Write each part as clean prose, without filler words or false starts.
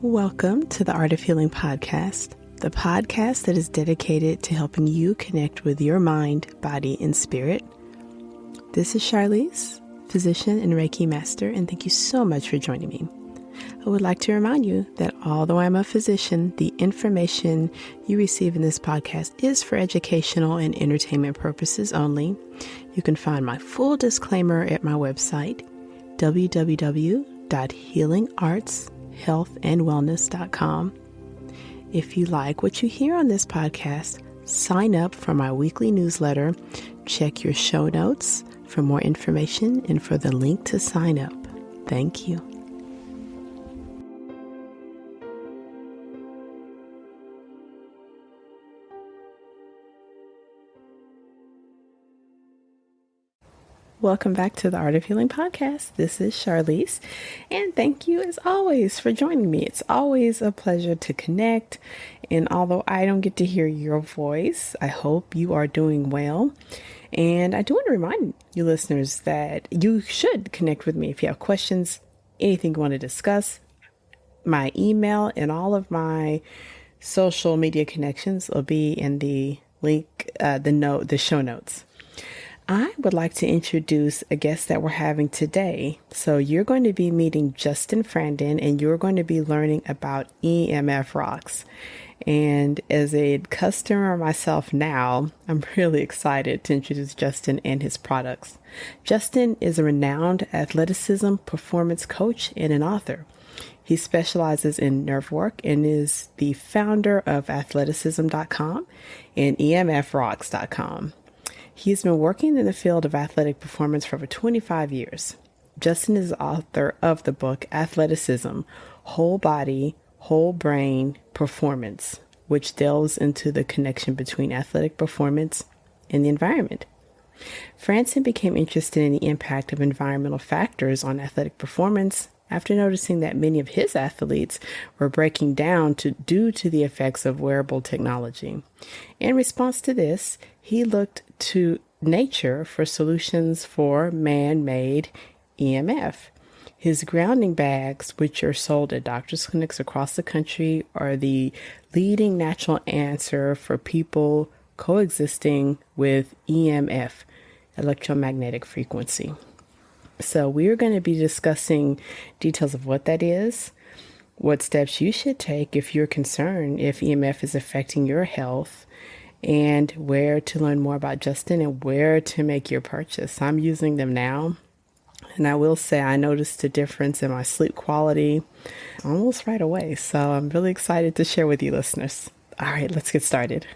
Welcome to the Art of Healing podcast, the podcast that is dedicated to helping you connect with your mind, body, and spirit. This is Charlyce, physician and Reiki master, and thank you so much for joining me. I would like to remind you that although I'm a physician, the information you receive in this podcast is for educational and entertainment purposes only. You can find my full disclaimer at my website, www.healingartshealthandwellness.com. If you like what you hear on this podcast, sign up for my weekly newsletter. Check your show notes for more information and for the link to sign up. Thank you. Welcome back to the Art of Healing podcast. This is Charlyce, and thank you as always for joining me. It's always a pleasure to connect, and although I don't get to hear your voice, I hope you are doing well. And I do want to remind you listeners that you should connect with me if you have questions, anything you want to discuss. My email and all of my social media connections will be in the link, the show notes. I would like to introduce a guest that we're having today. So you're going to be meeting Justin Frandson, and you're going to be learning about EMFrocks. And as a customer myself now, I'm really excited to introduce Justin and his products. Justin is a renowned athleticism performance coach and an author. He specializes in nerve work and is the founder of athleticism.com and EMFrocks.com. He's been working in the field of athletic performance for over 25 years. Justin is the author of the book Athleticism, Whole Body, Whole Brain Performance, which delves into the connection between athletic performance and the environment. Frandson became interested in the impact of environmental factors on athletic performance after noticing that many of his athletes were breaking down due to the effects of wearable technology. In response to this, he looked to nature for solutions for man-made EMF. His grounding bags, which are sold at doctors' clinics across the country, are the leading natural answer for people coexisting with EMF, electromagnetic frequency. So we're going to be discussing details of what that is, what steps you should take if you're concerned if EMF is affecting your health, and where to learn more about Justin and where to make your purchase. I'm using them now, and I will say I noticed a difference in my sleep quality almost right away. So I'm really excited to share with you listeners. All right, let's get started.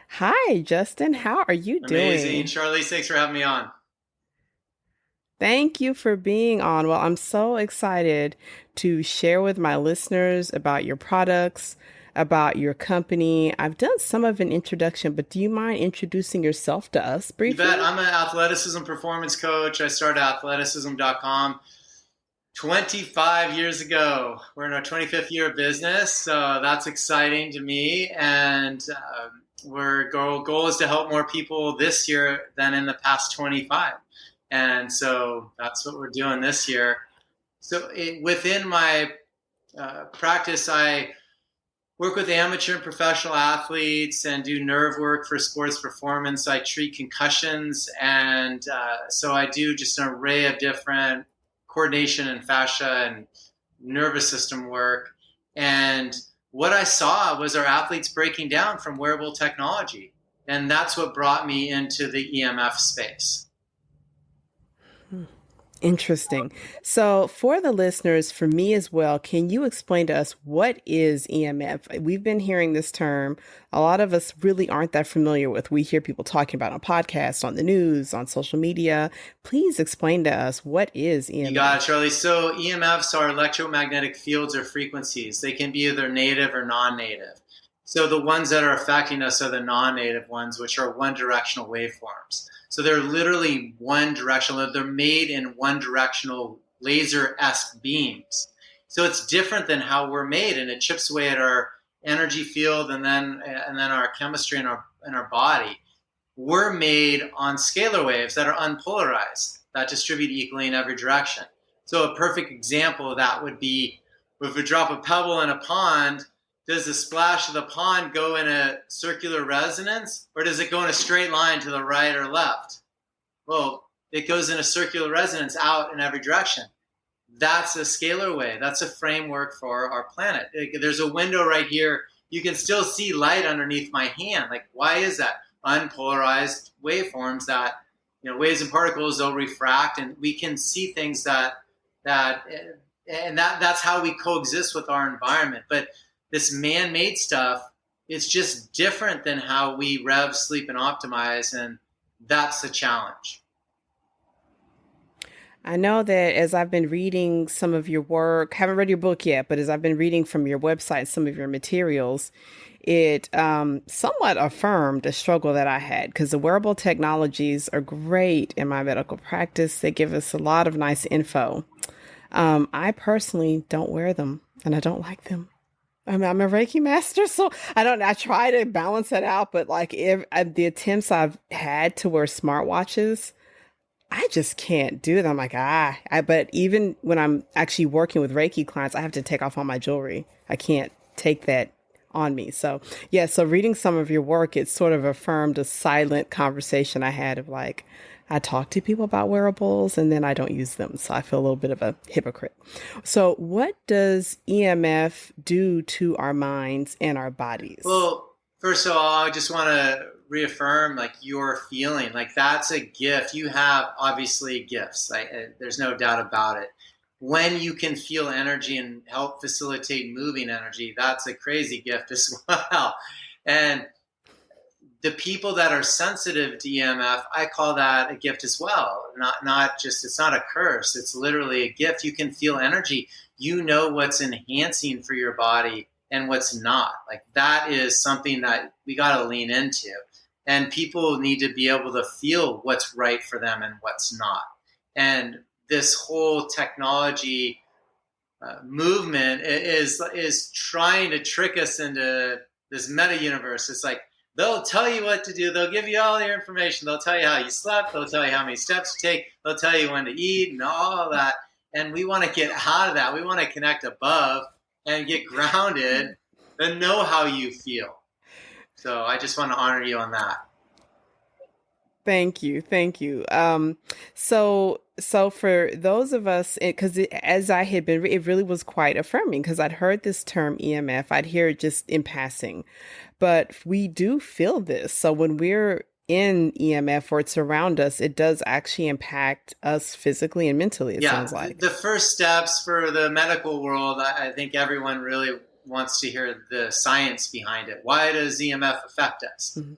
Hi, Justin. How are you doing? Amazing. Charlyce, thanks for having me on. Thank you for being on. Well, I'm so excited to share with my listeners about your products, about your company. I've done some of an introduction, but do you mind introducing yourself to us briefly? You bet. I'm an athleticism performance coach. I started athleticism.com 25 years ago. We're in our 25th year of business, so that's exciting to me. And our goal is to help more people this year than in the past 25. And so that's what we're doing this year. So within my practice, I work with amateur and professional athletes and do nerve work for sports performance. I treat concussions. And so I do just an array of different coordination and fascia and nervous system work. And what I saw was our athletes breaking down from wearable technology. And that's what brought me into the EMF space. Interesting. So for the listeners, for me as well, can you explain to us what is EMF? We've been hearing this term. A lot of us really aren't that familiar with. We hear people talking about it on podcasts, on the news, on social media. Please explain to us, what is EMF? You got it, Charlie. So EMFs are electromagnetic fields or frequencies. They can be either native or non-native. So the ones that are affecting us are the non-native ones, which are one-directional waveforms. So they're literally one directional. They're made in one directional laser-esque beams. So it's different than how we're made, and it chips away at our energy field and then our chemistry in our body. We're made on scalar waves that are unpolarized. that distribute equally in every direction. So a perfect example of that would be if we drop a pebble in a pond, does the splash of the pond go in a circular resonance, or does it go in a straight line to the right or left? Well, it goes in a circular resonance out in every direction. That's a scalar way. That's a framework for our planet. There's a window right here. You can still see light underneath my hand. Like, why is that? Unpolarized waveforms that, waves and particles, they'll refract, and we can see things that's how we coexist with our environment. But this man-made stuff, it's just different than how we rev, sleep, and optimize, and that's the challenge. I know that as I've been reading some of your work, haven't read your book yet, but as I've been reading from your website, some of your materials, it somewhat affirmed a struggle that I had, because the wearable technologies are great in my medical practice. They give us a lot of nice info. I personally don't wear them, and I don't like them. I'm a Reiki master, so I try to balance that out, but like if the attempts I've had to wear smartwatches, I just can't do them. I'm like, but even when I'm actually working with Reiki clients, I have to take off all my jewelry. I can't take that on me. So yeah, so reading some of your work, it sort of affirmed a silent conversation I had of like, I talk to people about wearables and then I don't use them. So I feel a little bit of a hypocrite. So what does EMF do to our minds and our bodies? Well, first of all, I just want to reaffirm like your feeling. Like that's a gift. You have obviously gifts. There's no doubt about it. When you can feel energy and help facilitate moving energy, that's a crazy gift as well. And the people that are sensitive to EMF, I call that a gift as well. Not just, it's not a curse. It's literally a gift. You can feel energy. You know what's enhancing for your body and what's not. Like that is something that we got to lean into. And people need to be able to feel what's right for them and what's not. And this whole technology movement is trying to trick us into this meta universe. It's like, they'll tell you what to do. They'll give you all your information. They'll tell you how you slept. They'll tell you how many steps to take. They'll tell you when to eat and all of that. And we want to get out of that. We want to connect above and get grounded and know how you feel. So I just want to honor you on that. Thank you. Thank you. So for those of us, because as I had been, it really was quite affirming, because I'd heard this term EMF. I'd hear it just in passing, but we do feel this. So when we're in EMF or it's around us, it does actually impact us physically and mentally, it sounds like. The first steps for the medical world, I think everyone really wants to hear the science behind it. Why does EMF affect us? Mm-hmm.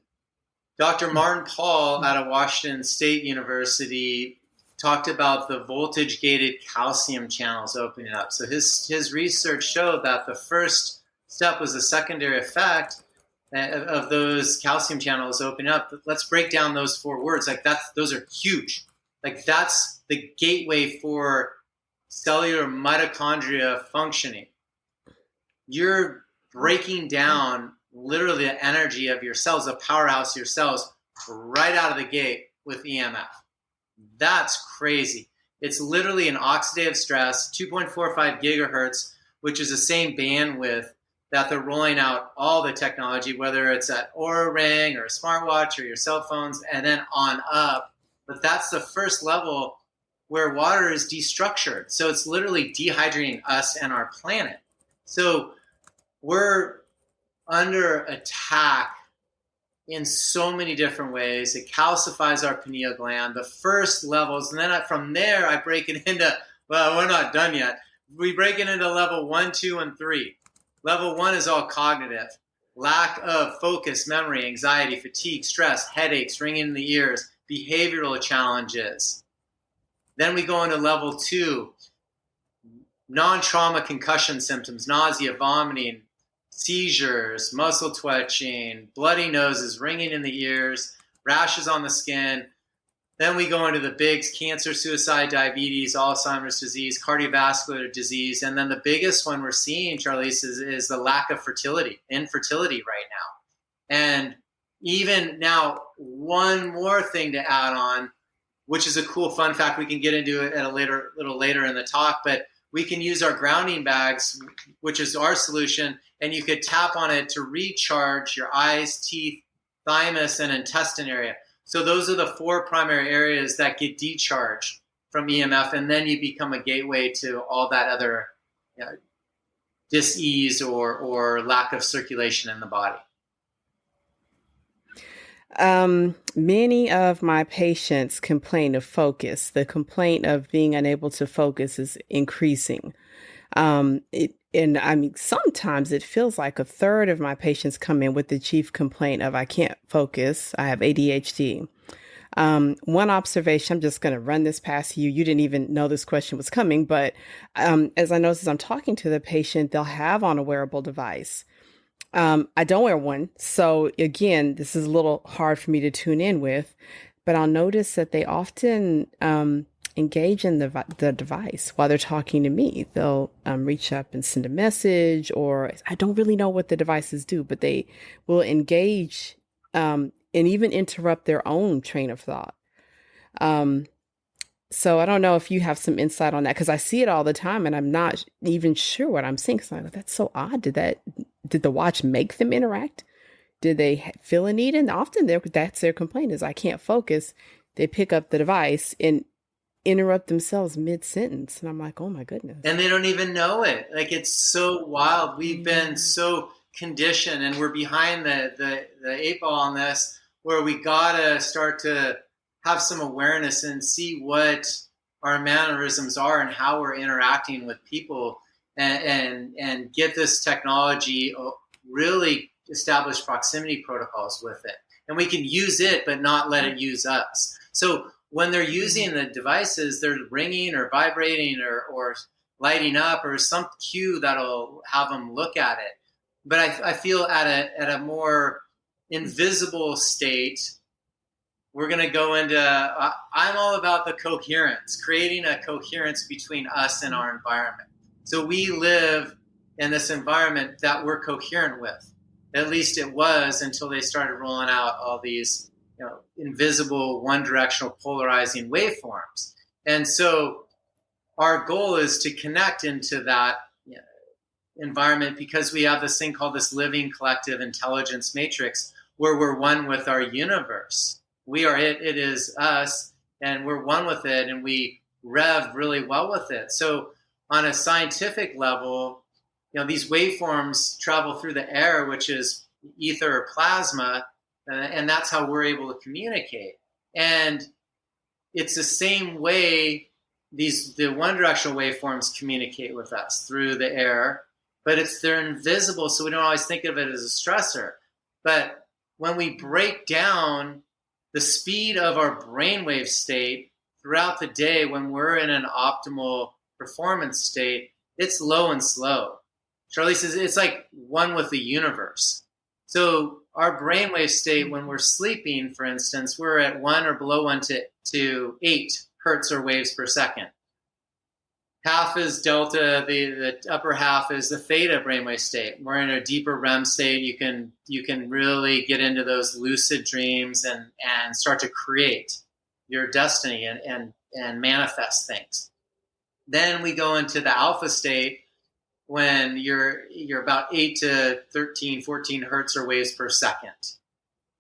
Dr. Martin Paul out of Washington State University talked about the voltage-gated calcium channels opening up. So his research showed that the first step was a secondary effect of those calcium channels opening up. Let's break down those 4 words. Like those are huge. Like that's the gateway for cellular mitochondria functioning. You're breaking down literally the energy of your cells, the powerhouse of your cells, right out of the gate with EMF. That's crazy. It's literally an oxidative stress, 2.45 gigahertz, which is the same bandwidth that they're rolling out all the technology, whether it's an Oura Ring or a smartwatch or your cell phones, and then on up. But that's the first level where water is destructured. So it's literally dehydrating us and our planet. So we're under attack in so many different ways. It calcifies our pineal gland, the first levels, and then from there I break it into, well, we're not done yet. We break it into level 1, 2, and 3. Level 1 is all cognitive. Lack of focus, memory, anxiety, fatigue, stress, headaches, ringing in the ears, behavioral challenges. Then we go into level 2, non-trauma concussion symptoms, nausea, vomiting, seizures, muscle twitching, bloody noses, ringing in the ears, rashes on the skin. Then we go into the bigs: cancer, suicide, diabetes, Alzheimer's disease, cardiovascular disease. And then the biggest one we're seeing, Charlyce, is the lack of fertility, infertility right now. And even now, one more thing to add on, which is a cool fun fact. We can get into it at a little later in the talk, but we can use our grounding bags, which is our solution, and you could tap on it to recharge your eyes, teeth, thymus, and intestine area. So those are the 4 primary areas that get decharged from EMF, and then you become a gateway to all that other dis-ease or lack of circulation in the body. Many of my patients complain of focus. The complaint of being unable to focus is increasing. Sometimes it feels like a third of my patients come in with the chief complaint of, I can't focus. I have ADHD. One observation, I'm just going to run this past you. You didn't even know this question was coming, but as I notice, as I'm talking to the patient, they'll have on a wearable device. I don't wear one. So again, this is a little hard for me to tune in with, but I'll notice that they often engage in the device while they're talking to me. They'll reach up and send a message, or I don't really know what the devices do, but they will engage and even interrupt their own train of thought. So I don't know if you have some insight on that, because I see it all the time and I'm not even sure what I'm seeing. So I'm like, that's so odd. Did the watch make them interact? Did they feel a need? And often that's their complaint is, I can't focus. They pick up the device and interrupt themselves mid-sentence. And I'm like, oh my goodness. And they don't even know it. Like, it's so wild. We've been so conditioned, and we're behind the 8 ball on this, where we gotta start to have some awareness and see what our mannerisms are and how we're interacting with people, and get this technology, really establish proximity protocols with it. And we can use it, but not let it use us. So when they're using the devices, they're ringing or vibrating or lighting up, or some cue that'll have them look at it. But I feel at a more invisible state, we're going to go into, I'm all about the coherence, creating a coherence between us and our environment. So we live in this environment that we're coherent with. At least it was, until they started rolling out all these, invisible, one-directional polarizing waveforms. And so our goal is to connect into that environment, because we have this thing called this living collective intelligence matrix, where we're one with our universe. We are it is us, and we're one with it, and we rev really well with it. So on a scientific level, these waveforms travel through the air, which is ether or plasma, and that's how we're able to communicate. And it's the same way the one-directional waveforms communicate with us, through the air, but they're invisible, so we don't always think of it as a stressor. But when we break down the speed of our brainwave state throughout the day, when we're in an optimal performance state, it's low and slow. Charlyce says it's like one with the universe. So our brainwave state, when we're sleeping, for instance, we're at 1 or below 1 to 8 hertz or waves per second. Half is delta, the upper half is the theta brainwave state. We're in a deeper REM state. You can really get into those lucid dreams and start to create your destiny and manifest things. Then we go into the alpha state, when you're about 8 to 13, 14 hertz or waves per second.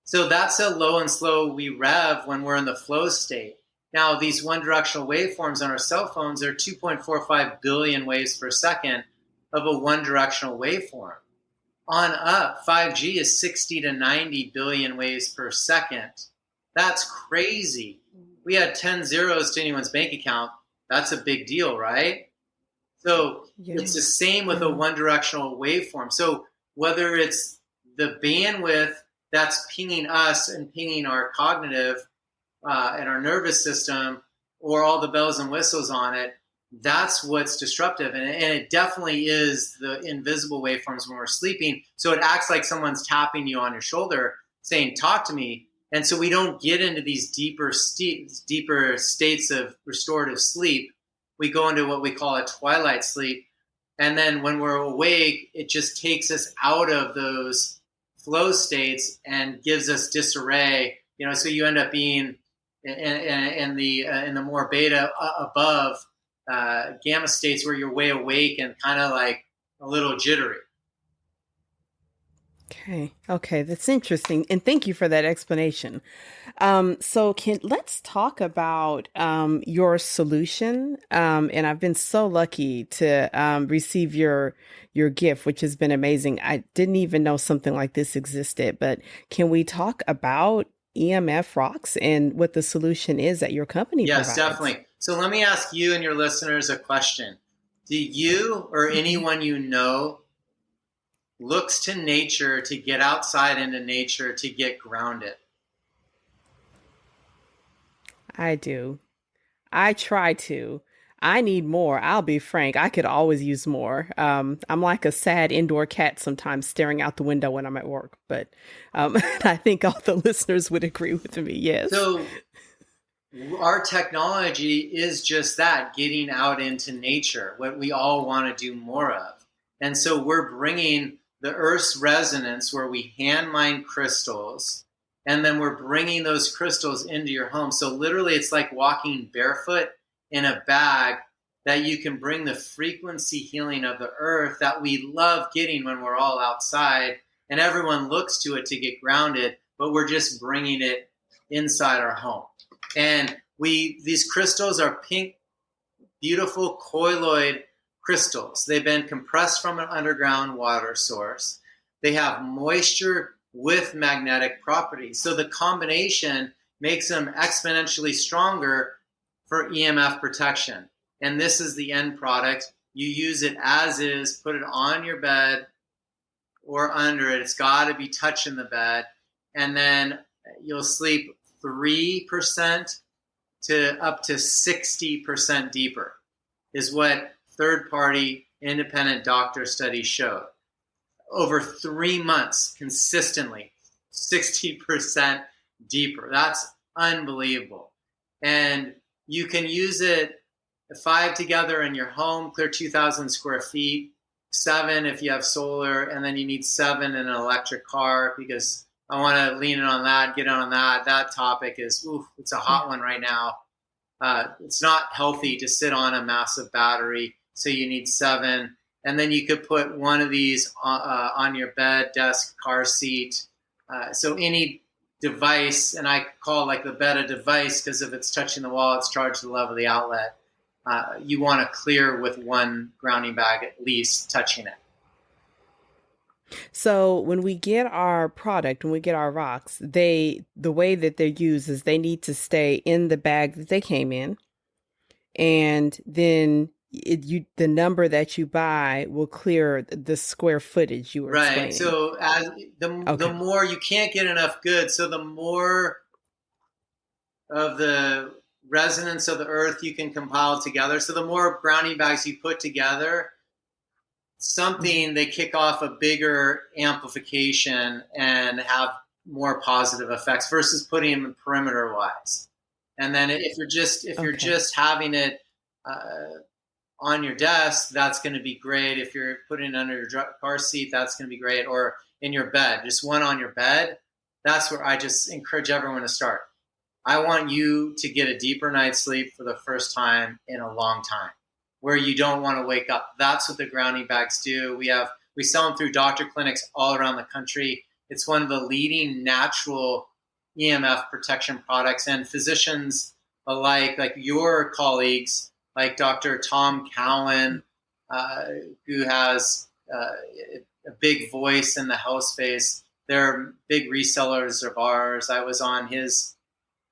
So that's a low and slow we rev when we're in the flow state. Now, these one-directional waveforms on our cell phones are 2.45 billion waves per second of a one-directional waveform. On up, 5G is 60 to 90 billion waves per second. That's crazy. We had 10 zeros to anyone's bank account. That's a big deal, right? So It's the same with a one-directional waveform. So whether it's the bandwidth that's pinging us and pinging our cognitive and our nervous system, or all the bells and whistles on it, that's what's disruptive. And it definitely is the invisible waveforms when we're sleeping. So it acts like someone's tapping you on your shoulder saying, talk to me. And so we don't get into these deeper states of restorative sleep. We go into what we call a twilight sleep. And then when we're awake, it just takes us out of those flow states and gives us disarray. So you end up being in the more beta above gamma states where you're way awake and kind of like a little jittery. Okay. Okay. That's interesting. And thank you for that explanation. So let's talk about your solution. And I've been so lucky to receive your gift, which has been amazing. I didn't even know something like this existed, but can we talk about EMFrocks and what the solution is that your company Yes, provides? definitely. So let me ask you and your listeners a question. Do you or Mhm. anyone you know looks to nature to get outside into nature to get grounded? I do. I try to. I need more. I'll be frank. I could always use more. I'm like a sad indoor cat sometimes staring out the window when I'm at work, but I think all the listeners would agree with me. Yes. So our technology is just that, getting out into nature, what we all want to do more of. And so we're bringing the Earth's resonance where we hand mine crystals, and then we're bringing those crystals into your home. So literally, it's like walking barefoot in a bag that you can bring the frequency healing of the earth that we love getting when we're all outside, and everyone looks to it to get grounded, but we're just bringing it inside our home. And these crystals are pink, beautiful colloid crystals. They've been compressed from an underground water source. They have moisture with magnetic properties. So the combination makes them exponentially stronger for EMF protection. And this is the end product. You use it as is, put it on your bed or under it. It's got to be touching the bed. And then you'll sleep 3% to up to 60% deeper is what third-party independent doctor studies showed. Over 3 months, consistently, 60% deeper. That's unbelievable. And you can use it 5 together in your home, clear 2,000 square feet, 7 if you have solar, and then you need 7 in an electric car because I want to lean in on that, get on that. That topic is, it's a hot one right now. It's not healthy to sit on a massive battery, so you need 7. And then you could put one of these on your bed, desk, car seat. So any device, and I call like the bed a device because if it's touching the wall, it's charged to the level of the outlet. You want to clear with one grounding bag at least touching it. So when we get our product, when we get our rocks, the way that they're used is they need to stay in the bag that they came in, and then the number that you buy will clear the square footage you were Right. explaining. So as the more you can't get enough good, so the more of the resonance of the earth you can compile together. So the more grounding bags you put together, they kick off a bigger amplification and have more positive effects versus putting them perimeter wise. And then if you're just having it on your desk, that's going to be great. If you're putting it under your car seat, that's going to be great. Or in your bed, just one on your bed. That's where I just encourage everyone to start. I want you to get a deeper night's sleep for the first time in a long time, where you don't want to wake up. That's what the grounding bags do. We sell them through doctor clinics all around the country. It's one of the leading natural EMF protection products, and physicians alike, like your colleagues, like Dr. Tom Cowan, who has a big voice in the health space. They're big resellers of ours. I was on his,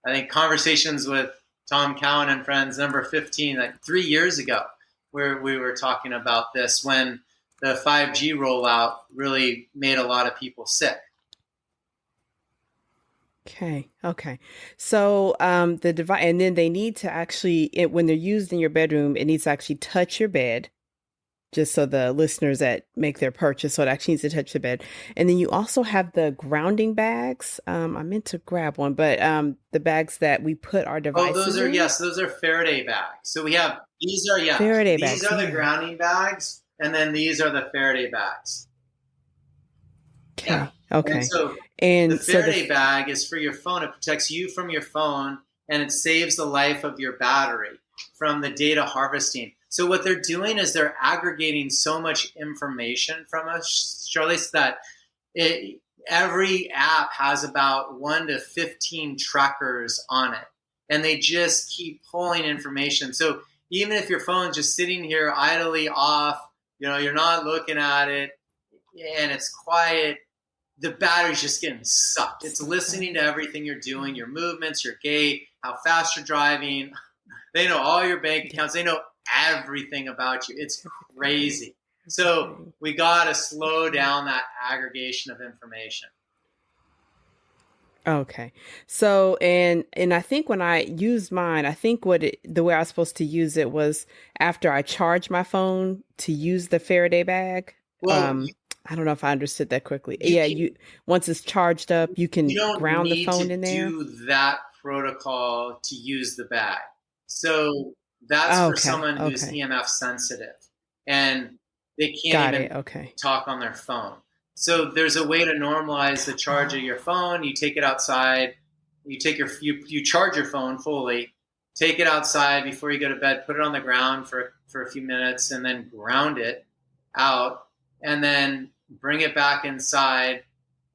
I think, Conversations with Tom Cowan and Friends number 15, like 3 years ago, where we were talking about this when the 5G rollout really made a lot of people sick. Okay. So the device, and then they need to actually, when they're used in your bedroom, it needs to actually touch your bed. Just so the listeners that make their purchase, so it actually needs to touch the bed. And then you also have the grounding bags. I meant to grab one, but the bags that we put our devices in. Those are Faraday bags. So we have, Faraday these bags. are the grounding bags, and then these are the Faraday bags. Okay. Yeah. Okay. And so the Faraday bag is for your phone. It protects you from your phone and it saves the life of your battery from the data harvesting. So what they're doing is they're aggregating so much information from us, Charlyce, that every app has about 1 to 15 trackers on it, and they just keep pulling information. So even if your phone's just sitting here idly off, you're not looking at it, and it's quiet, the battery's just getting sucked. It's listening to everything you're doing, your movements, your gait, how fast you're driving. They know all your bank accounts. They know everything about you. It's crazy. So we got to slow down that aggregation of information. Okay. So, and I think when I used mine, I think the way I was supposed to use it was after I charged my phone to use the Faraday bag. Well, I don't know if I understood that quickly. You once it's charged up, you can ground the phone in there. You don't need to do that protocol to use the bag. So that's for someone who's EMF sensitive, and they can't even talk on their phone. So there's a way to normalize the charge of your phone. You take it outside. You charge your phone fully. Take it outside before you go to bed. Put it on the ground for a few minutes, and then ground it out, and then bring it back inside,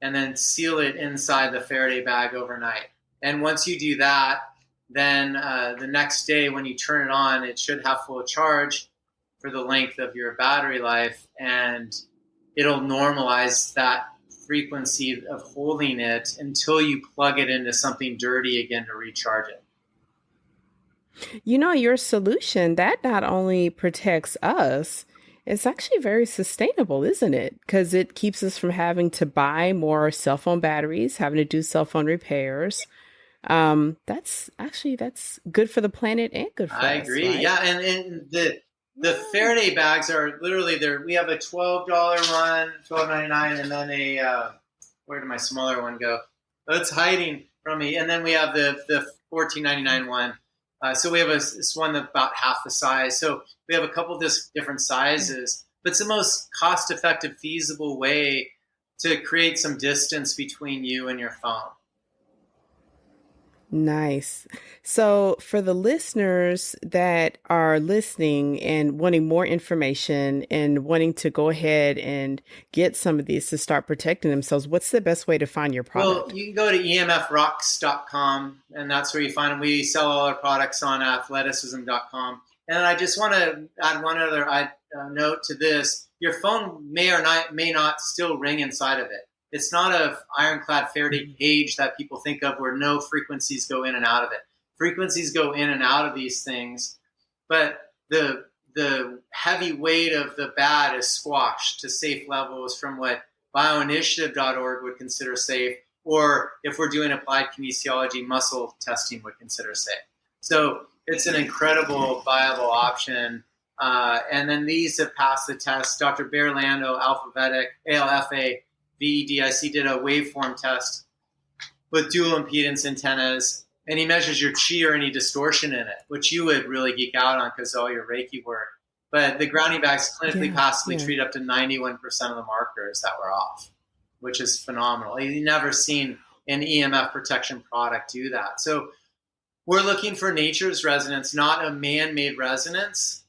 and then seal it inside the Faraday bag overnight. And once you do that, then the next day when you turn it on, it should have full charge for the length of your battery life, and it'll normalize that frequency of holding it until you plug it into something dirty again to recharge it. Your solution, that not only protects us, it's actually very sustainable, isn't it? Because it keeps us from having to buy more cell phone batteries, having to do cell phone repairs. That's good for the planet and good for us. I agree. Right? Yeah. And the Faraday bags are literally there. We have a $12 one, $12.99, and then where did my smaller one go? Oh, it's hiding from me. And then we have the $14.99 one. So we have this one that's about half the size. So we have a couple of different sizes, but it's the most cost-effective, feasible way to create some distance between you and your phone. Nice. So for the listeners that are listening and wanting more information and wanting to go ahead and get some of these to start protecting themselves, what's the best way to find your product? Well, you can go to EMFrocks.com, and that's where you find them. We sell all our products on athleticism.com. And I just want to add one other note to this. Your phone may not still ring inside of it. It's not an ironclad Faraday cage that people think of where no frequencies go in and out of it. Frequencies go in and out of these things, but the heavy weight of the bat is squashed to safe levels from what bioinitiative.org would consider safe, or if we're doing applied kinesiology, muscle testing would consider safe. So it's an incredible, viable option. And then these have passed the test. Dr. Berlando, alphabetic, ALFA, VEDIC did a waveform test with dual impedance antennas, and he measures your chi or any distortion in it, which you would really geek out on because all your Reiki work. But the grounding bags clinically passively treat up to 91% of the markers that were off, which is phenomenal. You've never seen an EMF protection product do that. So we're looking for nature's resonance, not a man-made resonance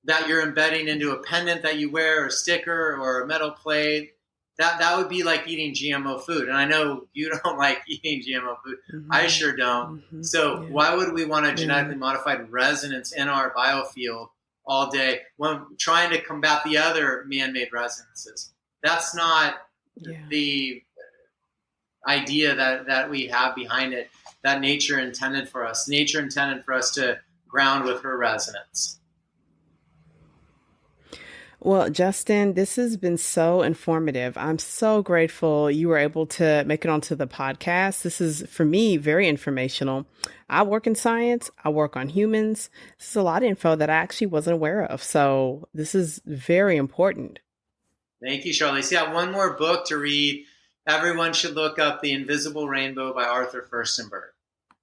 that you're embedding into a pendant that you wear, or a sticker, or a metal plate. That would be like eating GMO food. And I know you don't like eating GMO food. Mm-hmm. I sure don't. Mm-hmm. So why would we want a genetically modified resonance in our biofield all day when trying to combat the other man-made resonances? That's not the idea that we have behind it, that nature intended for us. Nature intended for us to ground with her resonance. Well, Justin, this has been so informative. I'm so grateful you were able to make it onto the podcast. This is, for me, very informational. I work in science. I work on humans. This is a lot of info that I actually wasn't aware of. So this is very important. Thank you, Charlyce. Yeah, one more book to read. Everyone should look up The Invisible Rainbow by Arthur Firstenberg.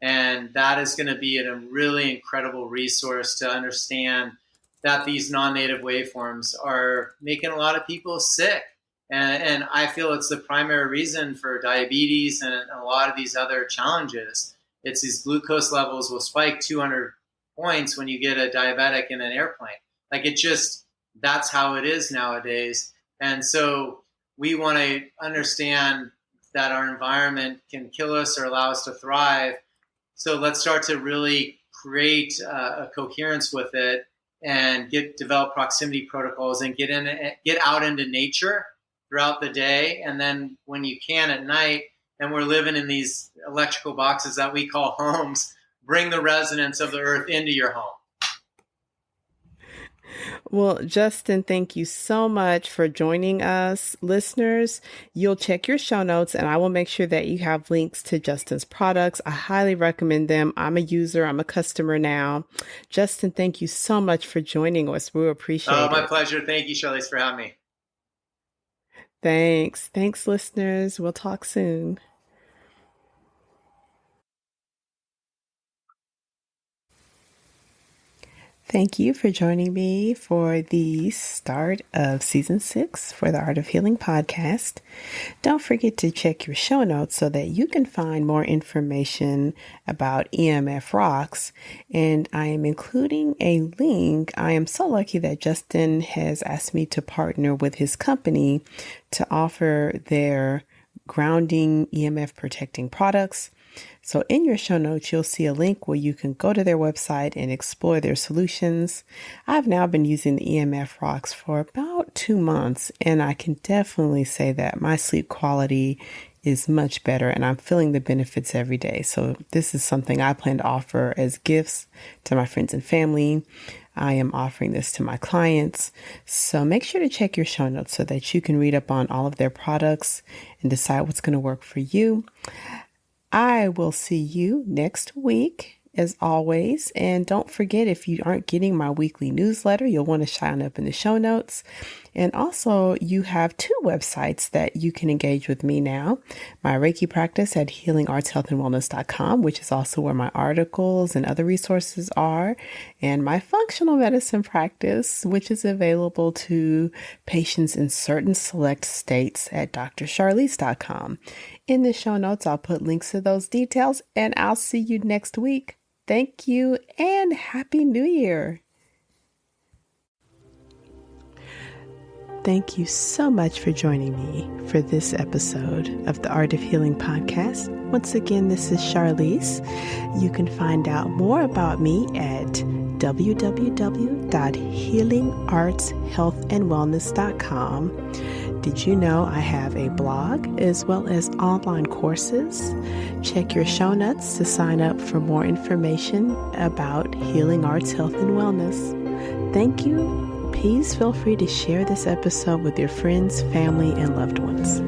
And that is going to be a really incredible resource to understand that these non-native waveforms are making a lot of people sick. And I feel it's the primary reason for diabetes and a lot of these other challenges. It's these glucose levels will spike 200 points when you get a diabetic in an airplane. Like it just, that's how it is nowadays. And so we want to understand that our environment can kill us or allow us to thrive. So let's start to really create a coherence with it and develop proximity protocols and get out into nature throughout the day. And then when you can at night, and we're living in these electrical boxes that we call homes, bring the resonance of the earth into your home. Well, Justin, thank you so much for joining us. Listeners, you'll check your show notes and I will make sure that you have links to Justin's products. I highly recommend them. I'm a user. I'm a customer now. Justin, thank you so much for joining us. We appreciate it. Oh, my pleasure. Thank you, Charlyce, for having me. Thanks. Thanks, listeners. We'll talk soon. Thank you for joining me for the start of Season 6 for the Art of Healing podcast. Don't forget to check your show notes so that you can find more information about EMFrocks. And I am including a link. I am so lucky that Justin has asked me to partner with his company to offer their grounding EMF protecting products. So in your show notes, you'll see a link where you can go to their website and explore their solutions. I've now been using the EMFrocks for about 2 months, and I can definitely say that my sleep quality is much better and I'm feeling the benefits every day. So this is something I plan to offer as gifts to my friends and family. I am offering this to my clients. So make sure to check your show notes so that you can read up on all of their products and decide what's going to work for you. I will see you next week, as always. And don't forget, if you aren't getting my weekly newsletter, you'll want to sign up in the show notes. And also, you have 2 websites that you can engage with me now. My Reiki practice at healingartshealthandwellness.com, which is also where my articles and other resources are. And my functional medicine practice, which is available to patients in certain select states at drcharlyce.com. In the show notes, I'll put links to those details, and I'll see you next week. Thank you, and Happy New Year. Thank you so much for joining me for this episode of the Art of Healing podcast. Once again, this is Charlyce. You can find out more about me at www.healingartshealthandwellness.com. Did you know I have a blog as well as online courses? Check your show notes to sign up for more information about healing arts, health, and wellness. Thank you. Please feel free to share this episode with your friends, family, and loved ones.